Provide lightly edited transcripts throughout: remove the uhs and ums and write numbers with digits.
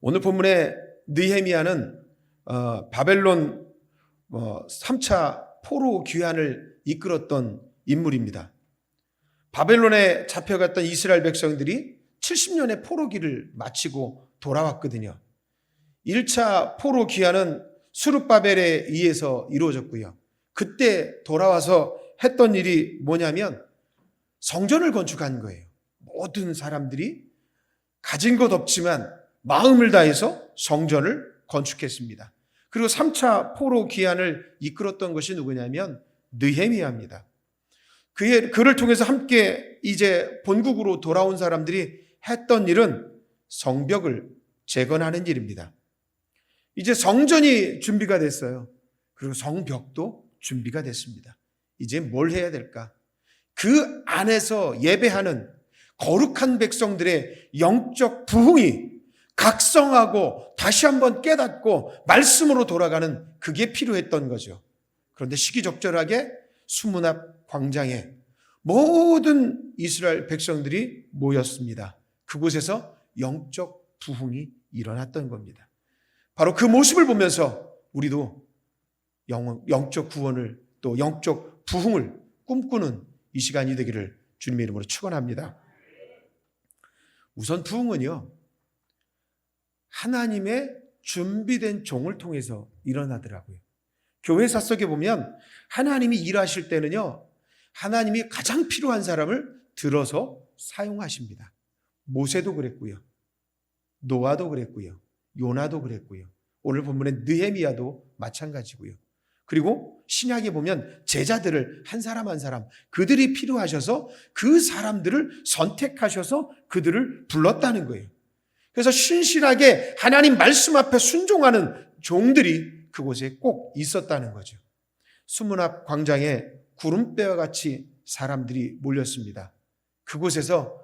오늘 본문의 느헤미야는 바벨론 3차 포로 귀환을 이끌었던 인물입니다. 바벨론에 잡혀갔던 이스라엘 백성들이 70년의 포로기를 마치고 돌아왔거든요. 1차 포로 귀환은 수룹바벨에 의해서 이루어졌고요. 그때 돌아와서 했던 일이 뭐냐면 성전을 건축한 거예요. 모든 사람들이 가진 것 없지만 마음을 다해서 성전을 건축했습니다. 그리고 3차 포로 귀환을 이끌었던 것이 누구냐면 느헤미야입니다. 그를 통해서 함께 이제 본국으로 돌아온 사람들이 했던 일은 성벽을 재건하는 일입니다. 이제 성전이 준비가 됐어요. 그리고 성벽도 준비가 됐습니다. 이제 뭘 해야 될까? 그 안에서 예배하는 거룩한 백성들의 영적 부흥이 각성하고 다시 한번 깨닫고 말씀으로 돌아가는 그게 필요했던 거죠. 그런데 시기적절하게 수문 앞 광장에 모든 이스라엘 백성들이 모였습니다. 그곳에서 영적 부흥이 일어났던 겁니다. 바로 그 모습을 보면서 우리도 영적 구원을 또 영적 부흥을 꿈꾸는 이 시간이 되기를 주님의 이름으로 축원합니다. 우선 부흥은요, 하나님의 준비된 종을 통해서 일어나더라고요. 교회사 속에 보면 하나님이 일하실 때는요, 하나님이 가장 필요한 사람을 들어서 사용하십니다. 모세도 그랬고요. 노아도 그랬고요. 요나도 그랬고요. 오늘 본문의 느헤미야도 마찬가지고요. 그리고 신약에 보면 제자들을 한 사람 한 사람 그들이 필요하셔서 그 사람들을 선택하셔서 그들을 불렀다는 거예요. 그래서 신실하게 하나님 말씀 앞에 순종하는 종들이 그곳에 꼭 있었다는 거죠. 수문 앞 광장에 구름대와 같이 사람들이 몰렸습니다. 그곳에서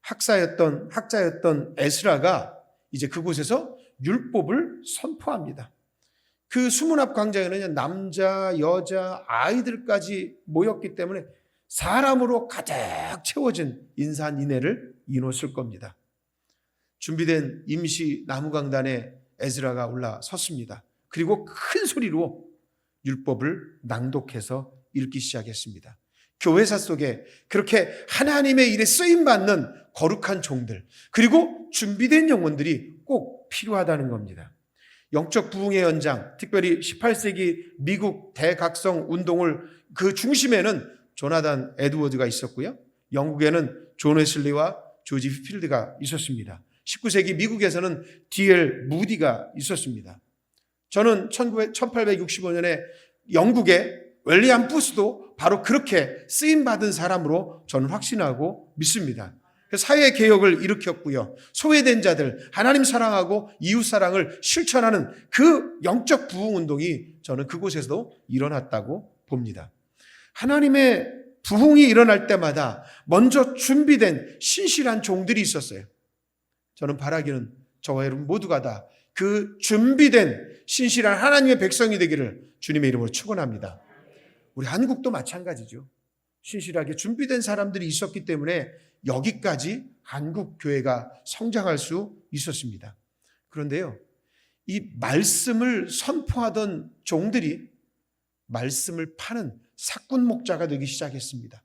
학자였던 에스라가 이제 그곳에서 율법을 선포합니다. 그 수문 앞 광장에는 남자, 여자, 아이들까지 모였기 때문에 사람으로 가득 채워진 인산인해를 이뤘을 겁니다. 준비된 임시 나무강단에 에스라가 올라섰습니다. 그리고 큰 소리로 율법을 낭독해서 읽기 시작했습니다. 교회사 속에 그렇게 하나님의 일에 쓰임받는 거룩한 종들, 그리고 준비된 영혼들이 꼭 필요하다는 겁니다. 영적 부흥의 연장, 특별히 18세기 미국 대각성 운동을 그 중심에는 조나단 에드워드가 있었고요. 영국에는 존 웨슬리와 조지 휘필드가 있었습니다. 19세기 미국에서는 D.L. 무디가 있었습니다. 저는 1865년에 영국의 윌리엄 부스도 바로 그렇게 쓰임받은 사람으로 저는 확신하고 믿습니다. 사회개혁을 일으켰고요. 소외된 자들, 하나님 사랑하고 이웃 사랑을 실천하는 그 영적 부흥운동이 저는 그곳에서도 일어났다고 봅니다. 하나님의 부흥이 일어날 때마다 먼저 준비된 신실한 종들이 있었어요. 저는 바라기는 저와 여러분 모두가 다 그 준비된 신실한 하나님의 백성이 되기를 주님의 이름으로 축원합니다. 우리 한국도 마찬가지죠. 신실하게 준비된 사람들이 있었기 때문에 여기까지 한국 교회가 성장할 수 있었습니다. 그런데요, 이 말씀을 선포하던 종들이 말씀을 파는 사꾼 목자가 되기 시작했습니다.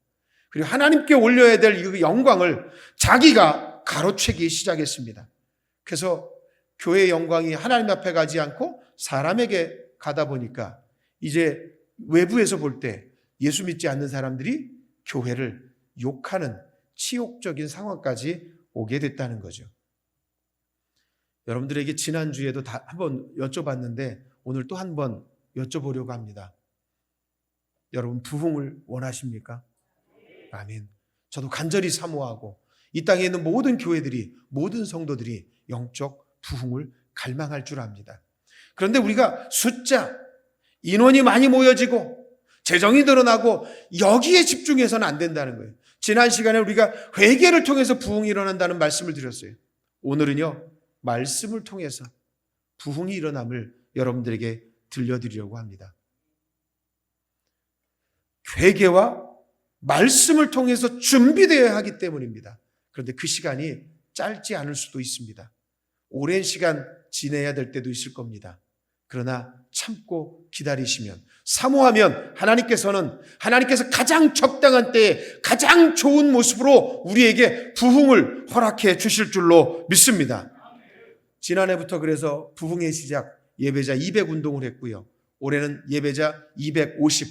그리고 하나님께 올려야 될 이 영광을 자기가 가로채기 시작했습니다. 그래서 교회의 영광이 하나님 앞에 가지 않고 사람에게 가다 보니까 이제 외부에서 볼 때 예수 믿지 않는 사람들이 교회를 욕하는 치욕적인 상황까지 오게 됐다는 거죠. 여러분들에게 지난주에도 한번 여쭤봤는데 오늘 또 한번 여쭤보려고 합니다. 여러분 부흥을 원하십니까? 아멘. 저도 간절히 사모하고 이 땅에 있는 모든 교회들이, 모든 성도들이 영적 부흥을 갈망할 줄 압니다. 그런데 우리가 숫자, 인원이 많이 모여지고 재정이 드러나고 여기에 집중해서는 안 된다는 거예요. 지난 시간에 우리가 회개를 통해서 부흥이 일어난다는 말씀을 드렸어요. 오늘은요, 말씀을 통해서 부흥이 일어남을 여러분들에게 들려드리려고 합니다. 회개와 말씀을 통해서 준비되어야 하기 때문입니다. 그런데 그 시간이 짧지 않을 수도 있습니다. 오랜 시간 지내야 될 때도 있을 겁니다. 그러나 참고 기다리시면, 사모하면 하나님께서 가장 적당한 때에 가장 좋은 모습으로 우리에게 부흥을 허락해 주실 줄로 믿습니다. 지난해부터 그래서 부흥의 시작 예배자 200 운동을 했고요. 올해는 예배자 250,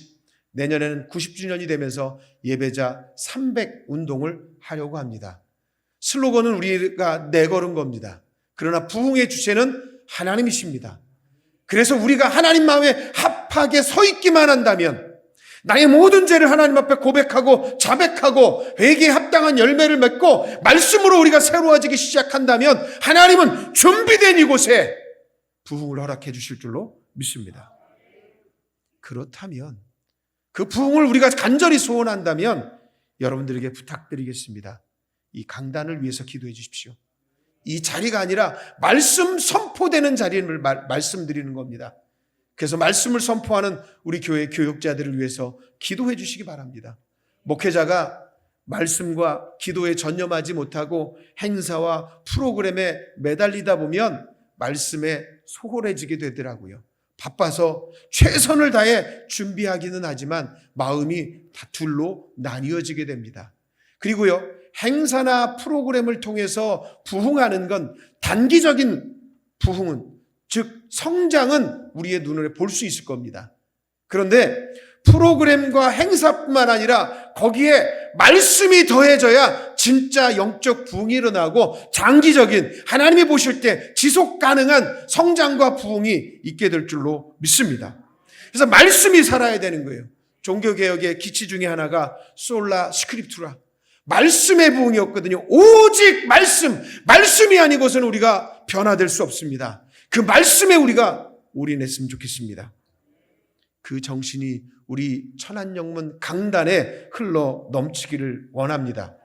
내년에는 90주년이 되면서 예배자 300 운동을 하려고 합니다. 슬로건은 우리가 내걸은 겁니다. 그러나 부흥의 주체는 하나님이십니다. 그래서 우리가 하나님 마음에 합하게 서 있기만 한다면, 나의 모든 죄를 하나님 앞에 고백하고 자백하고 회개에 합당한 열매를 맺고 말씀으로 우리가 새로워지기 시작한다면 하나님은 준비된 이곳에 부흥을 허락해 주실 줄로 믿습니다. 그렇다면, 그 부흥을 우리가 간절히 소원한다면 여러분들에게 부탁드리겠습니다. 이 강단을 위해서 기도해 주십시오. 이 자리가 아니라 말씀 선포되는 자리를 말씀드리는 겁니다. 그래서 말씀을 선포하는 우리 교회 교육자들을 위해서 기도해 주시기 바랍니다. 목회자가 말씀과 기도에 전념하지 못하고 행사와 프로그램에 매달리다 보면 말씀에 소홀해지게 되더라고요. 바빠서 최선을 다해 준비하기는 하지만 마음이 다 둘로 나뉘어지게 됩니다. 그리고요, 행사나 프로그램을 통해서 부흥하는 건 단기적인 부흥은, 즉 성장은 우리의 눈으로 볼 수 있을 겁니다. 그런데 프로그램과 행사뿐만 아니라 거기에 말씀이 더해져야 진짜 영적 부흥이 일어나고 장기적인, 하나님이 보실 때 지속 가능한 성장과 부흥이 있게 될 줄로 믿습니다. 그래서 말씀이 살아야 되는 거예요. 종교개혁의 기치 중에 하나가 솔라 스크립투라, 말씀의 부흥이었거든요. 오직 말씀이 아니고서는 우리가 변화될 수 없습니다. 그 말씀에 우리가 올인했으면 좋겠습니다. 그 정신이 우리 천안영문 강단에 흘러 넘치기를 원합니다.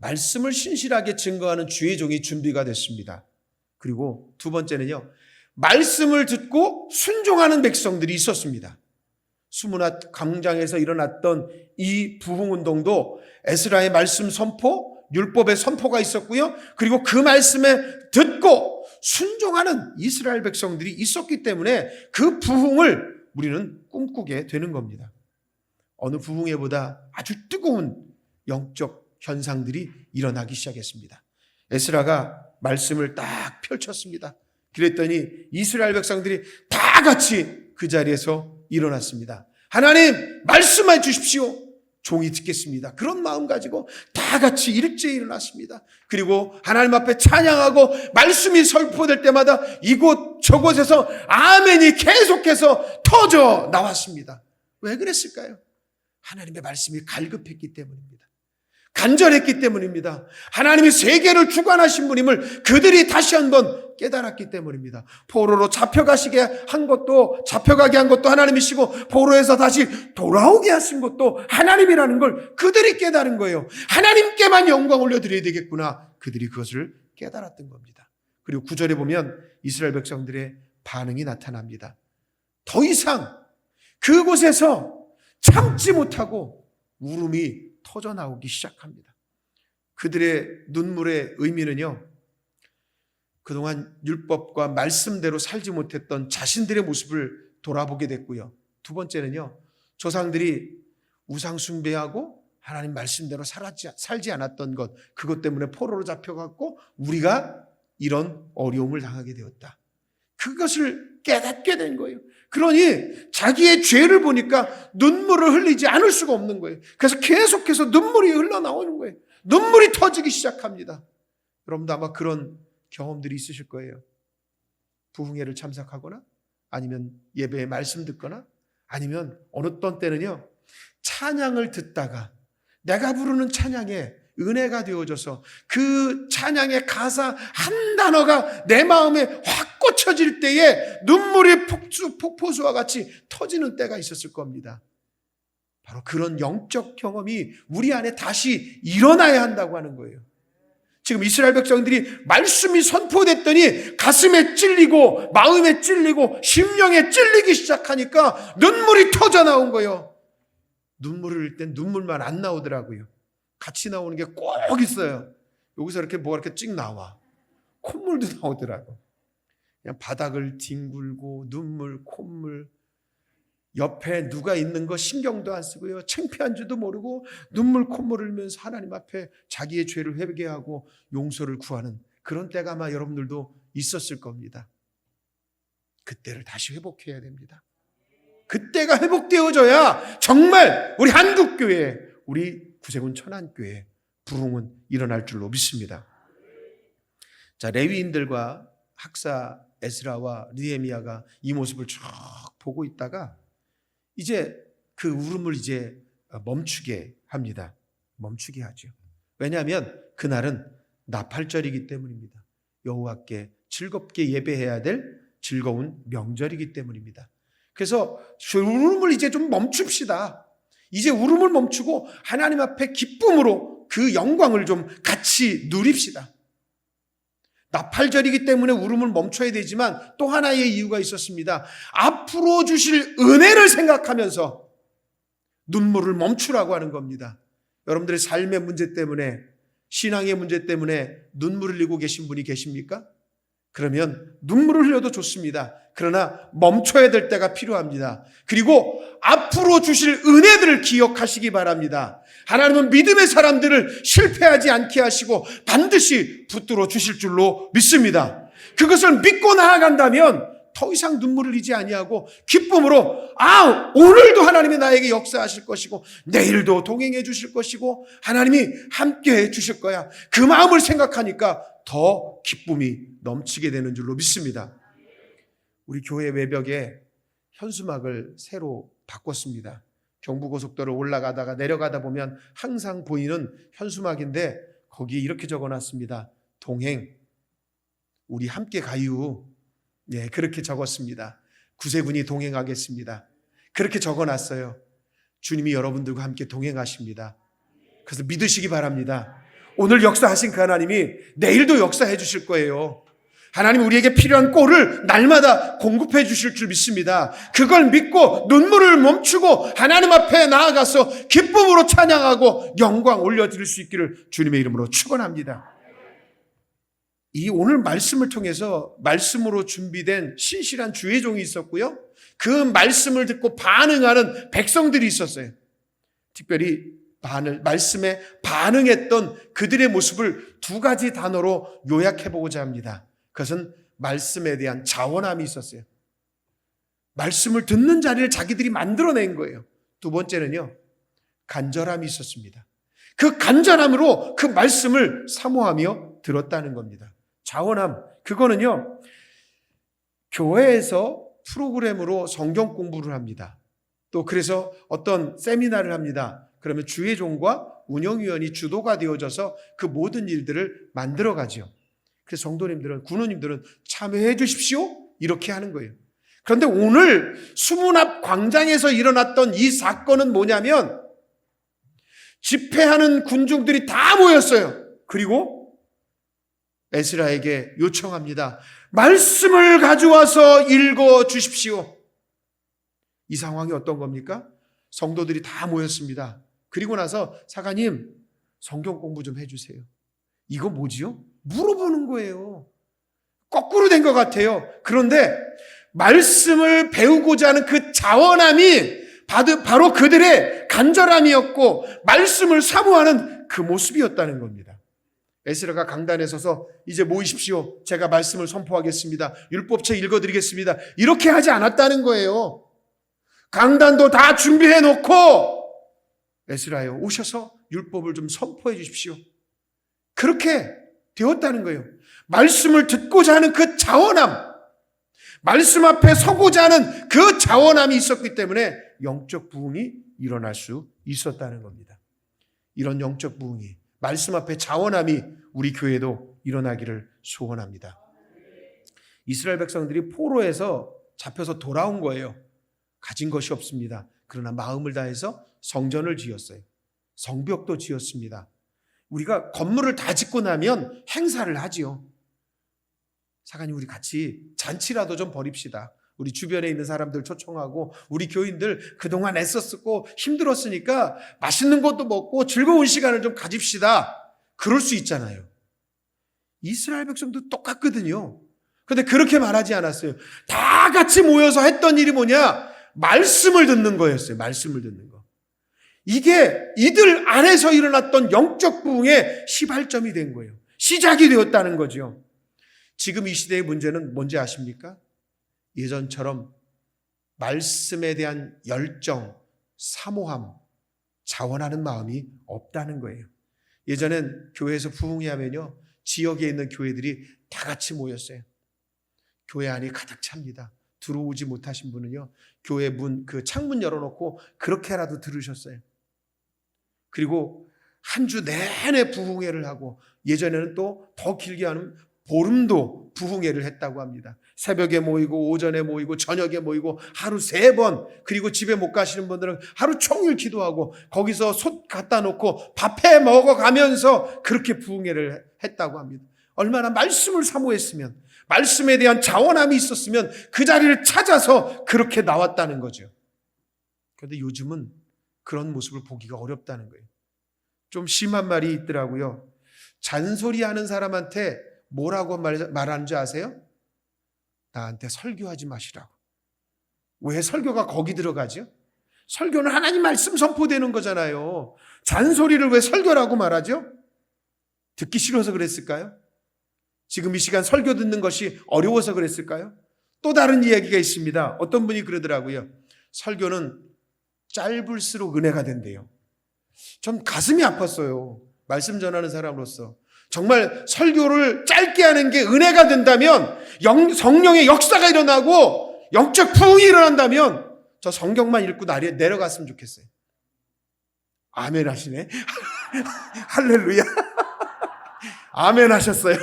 말씀을 신실하게 증거하는 주의 종이 준비가 됐습니다. 그리고 두 번째는요, 말씀을 듣고 순종하는 백성들이 있었습니다. 수문학 광장에서 일어났던 이 부흥운동도 에스라의 말씀 선포, 율법의 선포가 있었고요. 그리고 그 말씀에 듣고 순종하는 이스라엘 백성들이 있었기 때문에 그 부흥을 우리는 꿈꾸게 되는 겁니다. 어느 부흥회보다 아주 뜨거운 영적 현상들이 일어나기 시작했습니다. 에스라가 말씀을 딱 펼쳤습니다. 그랬더니 이스라엘 백성들이 다 같이 그 자리에서 일어났습니다. 하나님, 말씀해 주십시오. 종이 듣겠습니다. 그런 마음 가지고 다 같이 일제히 일어났습니다. 그리고 하나님 앞에 찬양하고 말씀이 선포될 때마다 이곳 저곳에서 아멘이 계속해서 터져 나왔습니다. 왜 그랬을까요? 하나님의 말씀이 갈급했기 때문입니다. 간절했기 때문입니다. 하나님이 세계를 주관하신 분임을 그들이 다시 한번 깨달았기 때문입니다. 포로로 잡혀가게 한 것도 하나님이시고 포로에서 다시 돌아오게 하신 것도 하나님이라는 걸 그들이 깨달은 거예요. 하나님께만 영광 올려드려야 되겠구나. 그들이 그것을 깨달았던 겁니다. 그리고 9절에 보면 이스라엘 백성들의 반응이 나타납니다. 더 이상 그곳에서 참지 못하고 울음이 터져나오기 시작합니다. 그들의 눈물의 의미는요, 그동안 율법과 말씀대로 살지 못했던 자신들의 모습을 돌아보게 됐고요. 두 번째는요, 조상들이 우상 숭배하고 하나님 말씀대로 살지 않았던 것, 그것 때문에 포로로 잡혀갔고 우리가 이런 어려움을 당하게 되었다. 그것을 깨닫게 된 거예요. 그러니 자기의 죄를 보니까 눈물을 흘리지 않을 수가 없는 거예요. 그래서 계속해서 눈물이 흘러나오는 거예요. 눈물이 터지기 시작합니다. 여러분도 아마 그런 경험들이 있으실 거예요. 부흥회를 참석하거나 아니면 예배에 말씀 듣거나 아니면 어느 때는요, 찬양을 듣다가 내가 부르는 찬양에 은혜가 되어져서 그 찬양의 가사 한 단어가 내 마음에 확 꽂혀질 때에 눈물이 폭포수와 같이 터지는 때가 있었을 겁니다. 바로 그런 영적 경험이 우리 안에 다시 일어나야 한다고 하는 거예요. 지금 이스라엘 백성들이 말씀이 선포됐더니 가슴에 찔리고 마음에 찔리고 심령에 찔리기 시작하니까 눈물이 터져 나온 거예요. 눈물을 흘릴 땐 눈물만 안 나오더라고요. 같이 나오는 게 꼭 있어요. 여기서 이렇게 뭐가 이렇게 찍 나와. 콧물도 나오더라고. 그냥 바닥을 뒹굴고 눈물, 콧물, 옆에 누가 있는 거 신경도 안 쓰고요. 창피한 줄도 모르고 눈물, 콧물 흘면서 하나님 앞에 자기의 죄를 회개하고 용서를 구하는 그런 때가 아마 여러분들도 있었을 겁니다. 그때를 다시 회복해야 됩니다. 그때가 회복되어져야 정말 우리 한국교회, 우리 구세군 천안교회 부흥은 일어날 줄로 믿습니다. 자, 레위인들과 학사 에스라와 느헤미야가 이 모습을 쭉 보고 있다가 이제 그 울음을 이제 멈추게 합니다. 멈추게 하죠. 왜냐하면 그날은 나팔절이기 때문입니다. 여호와께 즐겁게 예배해야 될 즐거운 명절이기 때문입니다. 그래서 울음을 이제 좀 멈춥시다. 이제 울음을 멈추고 하나님 앞에 기쁨으로 그 영광을 좀 같이 누립시다. 나팔절이기 때문에 울음을 멈춰야 되지만 또 하나의 이유가 있었습니다. 앞으로 주실 은혜를 생각하면서 눈물을 멈추라고 하는 겁니다. 여러분들의 삶의 문제 때문에, 신앙의 문제 때문에 눈물을 흘리고 계신 분이 계십니까? 그러면 눈물을 흘려도 좋습니다. 그러나 멈춰야 될 때가 필요합니다. 그리고 앞으로 주실 은혜들을 기억하시기 바랍니다. 하나님은 믿음의 사람들을 실패하지 않게 하시고 반드시 붙들어 주실 줄로 믿습니다. 그것을 믿고 나아간다면 더 이상 눈물을 흘리지 아니하고 기쁨으로 오늘도 하나님이 나에게 역사하실 것이고 내일도 동행해 주실 것이고 하나님이 함께해 주실 거야. 그 마음을 생각하니까 더 기쁨이 넘치게 되는 줄로 믿습니다. 우리 교회 외벽에 현수막을 새로 바꿨습니다. 경부고속도로 올라가다가 내려가다 보면 항상 보이는 현수막인데 거기에 이렇게 적어놨습니다. 동행, 우리 함께 가유. 네, 그렇게 적었습니다. 구세군이 동행하겠습니다. 그렇게 적어놨어요. 주님이 여러분들과 함께 동행하십니다. 그래서 믿으시기 바랍니다. 오늘 역사하신 그 하나님이 내일도 역사해 주실 거예요. 하나님 우리에게 필요한 꼴을 날마다 공급해 주실 줄 믿습니다. 그걸 믿고 눈물을 멈추고 하나님 앞에 나아가서 기쁨으로 찬양하고 영광 올려드릴 수 있기를 주님의 이름으로 축원합니다. 이 오늘 말씀을 통해서 말씀으로 준비된 신실한 주의 종이 있었고요. 그 말씀을 듣고 반응하는 백성들이 있었어요. 특별히 말씀에 반응했던 그들의 모습을 두 가지 단어로 요약해보고자 합니다. 그것은 말씀에 대한 자원함이 있었어요. 말씀을 듣는 자리를 자기들이 만들어낸 거예요. 두 번째는요, 간절함이 있었습니다. 그 간절함으로 그 말씀을 사모하며 들었다는 겁니다. 자원함, 그거는요, 교회에서 프로그램으로 성경 공부를 합니다. 또 그래서 어떤 세미나를 합니다. 그러면 주의 종과 운영위원이 주도가 되어져서 그 모든 일들을 만들어가죠. 그래서 성도님들은, 군우님들은 참여해 주십시오 이렇게 하는 거예요. 그런데 오늘 수문 앞 광장에서 일어났던 이 사건은 뭐냐면 집회하는 군중들이 다 모였어요. 그리고 에스라에게 요청합니다. 말씀을 가져와서 읽어 주십시오. 이 상황이 어떤 겁니까? 성도들이 다 모였습니다. 그리고 나서 사관님 성경 공부 좀 해주세요. 이거 뭐지요? 물어보는 거예요. 거꾸로 된 것 같아요. 그런데 말씀을 배우고자 하는 그 자원함이 바로 그들의 간절함이었고 말씀을 사모하는 그 모습이었다는 겁니다. 에스라가 강단에 서서 이제 모이십시오. 제가 말씀을 선포하겠습니다. 율법책 읽어드리겠습니다. 이렇게 하지 않았다는 거예요. 강단도 다 준비해 놓고 에스라요, 오셔서 율법을 좀 선포해 주십시오. 그렇게 되었다는 거예요. 말씀을 듣고자 하는 그 자원함, 말씀 앞에 서고자 하는 그 자원함이 있었기 때문에 영적 부흥이 일어날 수 있었다는 겁니다. 이런 영적 부흥이, 말씀 앞에 자원함이 우리 교회도 일어나기를 소원합니다. 이스라엘 백성들이 포로에서 잡혀서 돌아온 거예요. 가진 것이 없습니다. 그러나 마음을 다해서 성전을 지었어요. 성벽도 지었습니다. 우리가 건물을 다 짓고 나면 행사를 하지요. 사관님, 우리 같이 잔치라도 좀 벌입시다. 우리 주변에 있는 사람들 초청하고 우리 교인들 그동안 애썼고 힘들었으니까 맛있는 것도 먹고 즐거운 시간을 좀 가집시다. 그럴 수 있잖아요. 이스라엘 백성도 똑같거든요. 그런데 그렇게 말하지 않았어요. 다 같이 모여서 했던 일이 뭐냐? 말씀을 듣는 거였어요. 말씀을 듣는 거. 이게 이들 안에서 일어났던 영적 부흥의 시발점이 된 거예요. 시작이 되었다는 거죠. 지금 이 시대의 문제는 뭔지 아십니까? 예전처럼 말씀에 대한 열정, 사모함, 자원하는 마음이 없다는 거예요. 예전엔 교회에서 부흥회 하면요, 지역에 있는 교회들이 다 같이 모였어요. 교회 안이 가득 찹니다. 들어오지 못하신 분은요, 교회 문, 그 창문 열어놓고 그렇게라도 들으셨어요. 그리고 한 주 내내 부흥회를 하고, 예전에는 또 더 길게 하는 보름도 부흥회를 했다고 합니다. 새벽에 모이고 오전에 모이고 저녁에 모이고 하루 3번, 그리고 집에 못 가시는 분들은 하루 종일 기도하고 거기서 솥 갖다 놓고 밥해 먹어가면서 그렇게 부흥회를 했다고 합니다. 얼마나 말씀을 사모했으면, 말씀에 대한 자원함이 있었으면 그 자리를 찾아서 그렇게 나왔다는 거죠. 그런데 요즘은 그런 모습을 보기가 어렵다는 거예요. 좀 심한 말이 있더라고요. 잔소리하는 사람한테 뭐라고 말하는 줄 아세요? 나한테 설교하지 마시라고. 왜 설교가 거기 들어가죠? 설교는 하나님 말씀 선포되는 거잖아요. 잔소리를 왜 설교라고 말하죠? 듣기 싫어서 그랬을까요? 지금 이 시간 설교 듣는 것이 어려워서 그랬을까요? 또 다른 이야기가 있습니다. 어떤 분이 그러더라고요. 설교는 짧을수록 은혜가 된대요. 전 가슴이 아팠어요. 말씀 전하는 사람으로서. 정말 설교를 짧게 하는 게 은혜가 된다면, 성령의 역사가 일어나고 영적 부흥이 일어난다면 저 성경만 읽고 내려갔으면 좋겠어요. 아멘 하시네. 할렐루야. 아멘 하셨어요.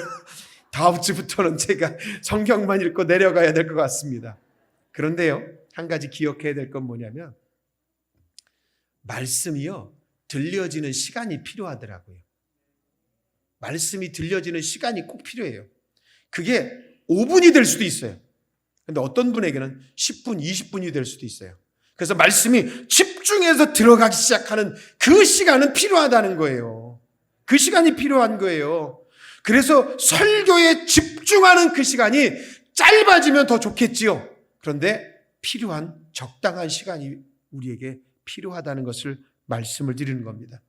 다음 주부터는 제가 성경만 읽고 내려가야 될 것 같습니다. 그런데요, 한 가지 기억해야 될 건 뭐냐면, 말씀이요, 들려지는 시간이 필요하더라고요. 말씀이 들려지는 시간이 꼭 필요해요. 그게 5분이 될 수도 있어요. 그런데 어떤 분에게는 10분, 20분이 될 수도 있어요. 그래서 말씀이 집중해서 들어가기 시작하는 그 시간은 필요하다는 거예요. 그 시간이 필요한 거예요. 그래서 설교에 집중하는 그 시간이 짧아지면 더 좋겠지요. 그런데 필요한 적당한 시간이 우리에게 필요하다는 것을 말씀을 드리는 겁니다.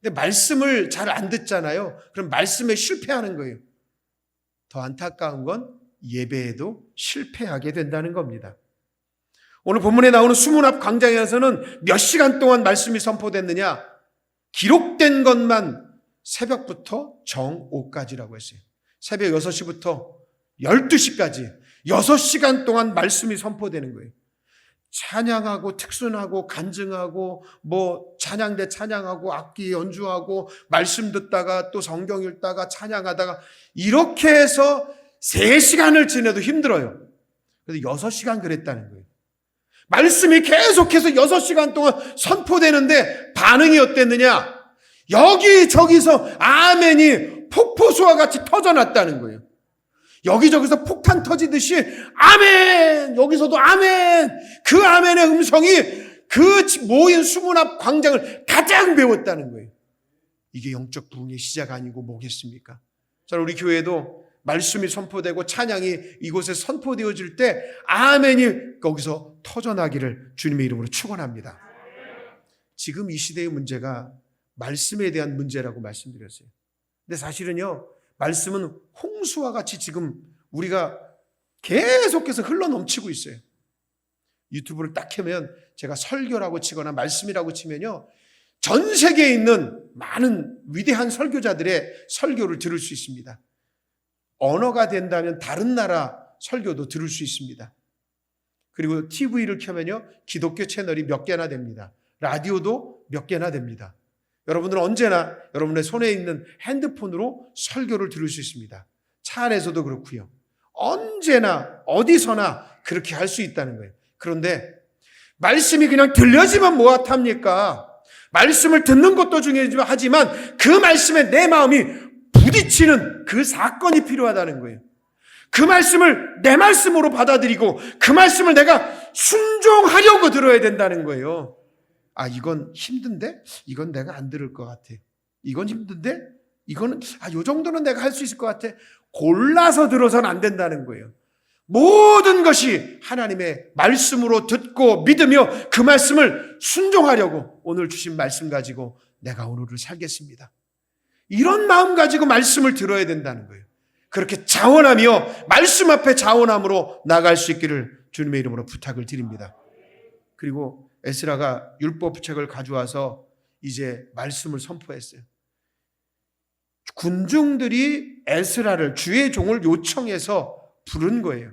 근데 말씀을 잘 안 듣잖아요. 그럼 말씀에 실패하는 거예요. 더 안타까운 건 예배에도 실패하게 된다는 겁니다. 오늘 본문에 나오는 수문앞 광장에서는 몇 시간 동안 말씀이 선포됐느냐? 기록된 것만 새벽부터 정오까지라고 했어요. 새벽 6시부터 12시까지 6시간 동안 말씀이 선포되는 거예요. 찬양하고 특순하고 간증하고 찬양대 찬양하고 악기 연주하고 말씀 듣다가 또 성경 읽다가 찬양하다가 이렇게 해서 3시간을 지내도 힘들어요. 그래서 6시간 그랬다는 거예요. 말씀이 계속해서 6시간 동안 선포되는데 반응이 어땠느냐? 여기저기서 아멘이 폭포수와 같이 터져났다는 거예요. 여기저기서 폭탄 터지듯이 아멘! 여기서도 아멘! 그 아멘의 음성이 그 모인 수문 앞 광장을 가장 메웠다는 거예요. 이게 영적 부흥의 시작 아니고 뭐겠습니까? 자, 우리 교회도 말씀이 선포되고 찬양이 이곳에 선포되어질 때 아멘이 거기서 터져나기를 주님의 이름으로 축원합니다. 지금 이 시대의 문제가 말씀에 대한 문제라고 말씀드렸어요. 근데 사실은요, 말씀은 홍수와 같이 지금 우리가 계속해서 흘러넘치고 있어요. 유튜브를 딱 켜면 제가 설교라고 치거나 말씀이라고 치면요, 전 세계에 있는 많은 위대한 설교자들의 설교를 들을 수 있습니다. 언어가 된다면 다른 나라 설교도 들을 수 있습니다. 그리고 TV를 켜면요, 기독교 채널이 몇 개나 됩니다. 라디오도 몇 개나 됩니다. 여러분들은 언제나 여러분의 손에 있는 핸드폰으로 설교를 들을 수 있습니다. 차 안에서도 그렇고요. 언제나 어디서나 그렇게 할 수 있다는 거예요. 그런데 말씀이 그냥 들려지면 뭐합니까? 말씀을 듣는 것도 중요하지만 그 말씀에 내 마음이 부딪히는 그 사건이 필요하다는 거예요. 그 말씀을 내 말씀으로 받아들이고 그 말씀을 내가 순종하려고 들어야 된다는 거예요. 아, 이건 힘든데? 이건 내가 안 들을 것 같아. 이건 힘든데? 이거는 요 정도는 내가 할 수 있을 것 같아. 골라서 들어서는 안 된다는 거예요. 모든 것이 하나님의 말씀으로 듣고 믿으며 그 말씀을 순종하려고 오늘 주신 말씀 가지고 내가 오늘을 살겠습니다. 이런 마음 가지고 말씀을 들어야 된다는 거예요. 그렇게 자원하며 말씀 앞에 자원함으로 나갈 수 있기를 주님의 이름으로 부탁을 드립니다. 그리고 에스라가 율법책을 가져와서 이제 말씀을 선포했어요. 군중들이 에스라를 주의 종을 요청해서 부른 거예요.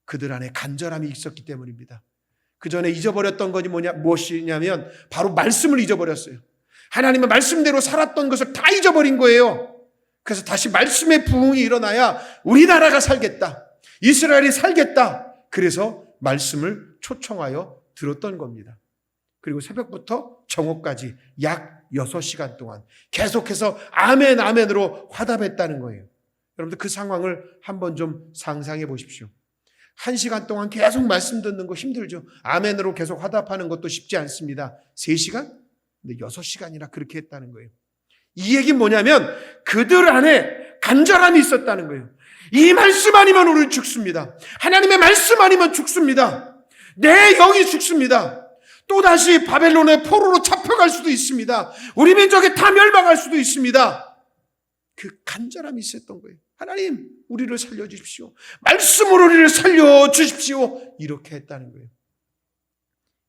그들 안에 간절함이 있었기 때문입니다. 그 전에 잊어버렸던 것이 무엇이냐면 바로 말씀을 잊어버렸어요. 하나님의 말씀대로 살았던 것을 다 잊어버린 거예요. 그래서 다시 말씀의 부흥이 일어나야 우리나라가 살겠다. 이스라엘이 살겠다. 그래서 말씀을 초청하여 들었던 겁니다. 그리고 새벽부터 정오까지 약 6시간 동안 계속해서 아멘 아멘으로 화답했다는 거예요. 여러분들 그 상황을 한번 좀 상상해 보십시오. 1시간 동안 계속 말씀 듣는 거 힘들죠. 아멘으로 계속 화답하는 것도 쉽지 않습니다. 3시간? 근데 6시간이나 그렇게 했다는 거예요. 이 얘기는 뭐냐면 그들 안에 간절함이 있었다는 거예요. 이 말씀 아니면 우리는 죽습니다. 하나님의 말씀 아니면 죽습니다. 내 영이 죽습니다. 또다시 바벨론의 포로로 잡혀갈 수도 있습니다. 우리 민족이 다 멸망할 수도 있습니다. 그 간절함이 있었던 거예요. 하나님, 우리를 살려주십시오. 말씀으로 우리를 살려주십시오. 이렇게 했다는 거예요.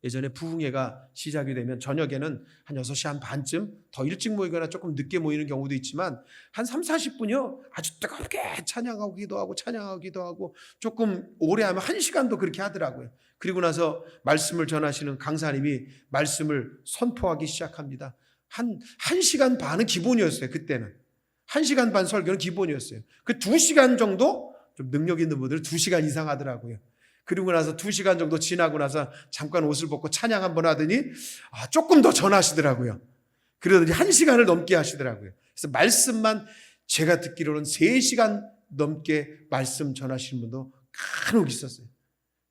예전에 부흥회가 시작이 되면 저녁에는 한 6시 한 반쯤 더 일찍 모이거나 조금 늦게 모이는 경우도 있지만 한 3, 40분이요. 아주 뜨겁게 찬양하고 기도하고 조금 오래 하면 1시간도 그렇게 하더라고요. 그리고 나서 말씀을 전하시는 강사님이 말씀을 선포하기 시작합니다. 한 1시간 반은 기본이었어요. 그때는. 1시간 반 설교는 기본이었어요. 그 2시간 정도 좀 능력 있는 분들은 2시간 이상 하더라고요. 그리고 나서 2시간 정도 지나고 나서 잠깐 옷을 벗고 찬양 한번 하더니 조금 더 전하시더라고요. 그러더니 1시간을 넘게 하시더라고요. 그래서 말씀만 제가 듣기로는 3시간 넘게 말씀 전하시는 분도 간혹 있었어요.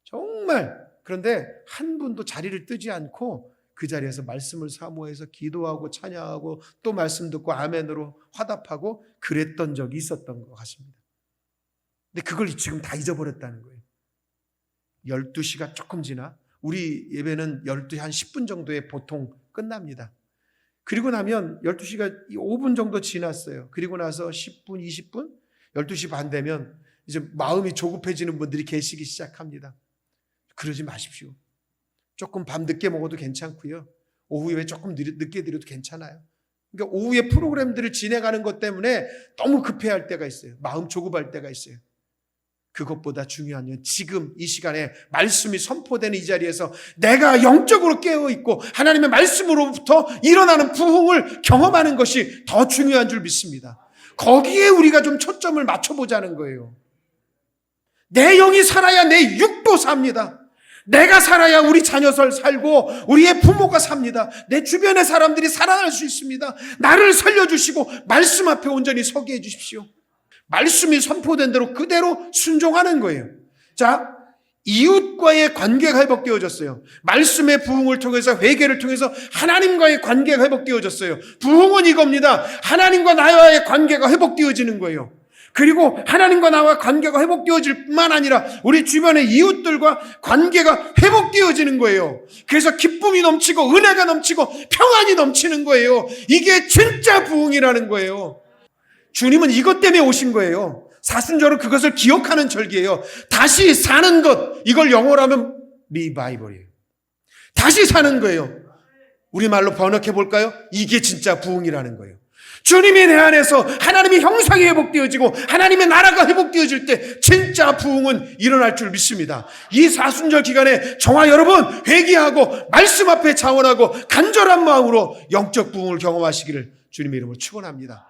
정말. 그런데 한 분도 자리를 뜨지 않고 그 자리에서 말씀을 사모해서 기도하고 찬양하고 또 말씀 듣고 아멘으로 화답하고 그랬던 적이 있었던 것 같습니다. 근데 그걸 지금 다 잊어버렸다는 거예요. 12시가 조금 지나 우리 예배는 12시 한 10분 정도에 보통 끝납니다. 그리고 나면 12시가 5분 정도 지났어요. 그리고 나서 10분, 20분, 12시 반 되면 이제 마음이 조급해지는 분들이 계시기 시작합니다. 그러지 마십시오. 조금 밤 늦게 먹어도 괜찮고요. 오후 예배 조금 늦게 드려도 괜찮아요. 그러니까 오후에 프로그램들을 진행하는 것 때문에 너무 급해할 때가 있어요. 마음 조급할 때가 있어요. 그것보다 중요한 건 지금 이 시간에 말씀이 선포되는 이 자리에서 내가 영적으로 깨어있고 하나님의 말씀으로부터 일어나는 부흥을 경험하는 것이 더 중요한 줄 믿습니다. 거기에 우리가 좀 초점을 맞춰보자는 거예요. 내 영이 살아야 내 육도 삽니다. 내가 살아야 우리 자녀들 살고 우리의 부모가 삽니다. 내 주변의 사람들이 살아날 수 있습니다. 나를 살려주시고 말씀 앞에 온전히 서게 해주십시오. 말씀이 선포된 대로 그대로 순종하는 거예요. 자, 이웃과의 관계가 회복되어졌어요. 말씀의 부흥을 통해서 회개를 통해서 하나님과의 관계가 회복되어졌어요. 부흥은 이겁니다. 하나님과 나와의 관계가 회복되어지는 거예요. 그리고 하나님과 나와 관계가 회복되어질 뿐만 아니라 우리 주변의 이웃들과 관계가 회복되어지는 거예요. 그래서 기쁨이 넘치고 은혜가 넘치고 평안이 넘치는 거예요. 이게 진짜 부흥이라는 거예요. 주님은 이것 때문에 오신 거예요. 사순절은 그것을 기억하는 절기예요. 다시 사는 것, 이걸 영어로 하면 리바이벌이에요. 다시 사는 거예요. 우리말로 번역해 볼까요? 이게 진짜 부흥이라는 거예요. 주님이 내 안에서 하나님의 형상이 회복되어지고 하나님의 나라가 회복되어질 때 진짜 부흥은 일어날 줄 믿습니다. 이 사순절 기간에 저와 여러분 회개하고 말씀 앞에 자원하고 간절한 마음으로 영적 부흥을 경험하시기를 주님의 이름으로 축원합니다.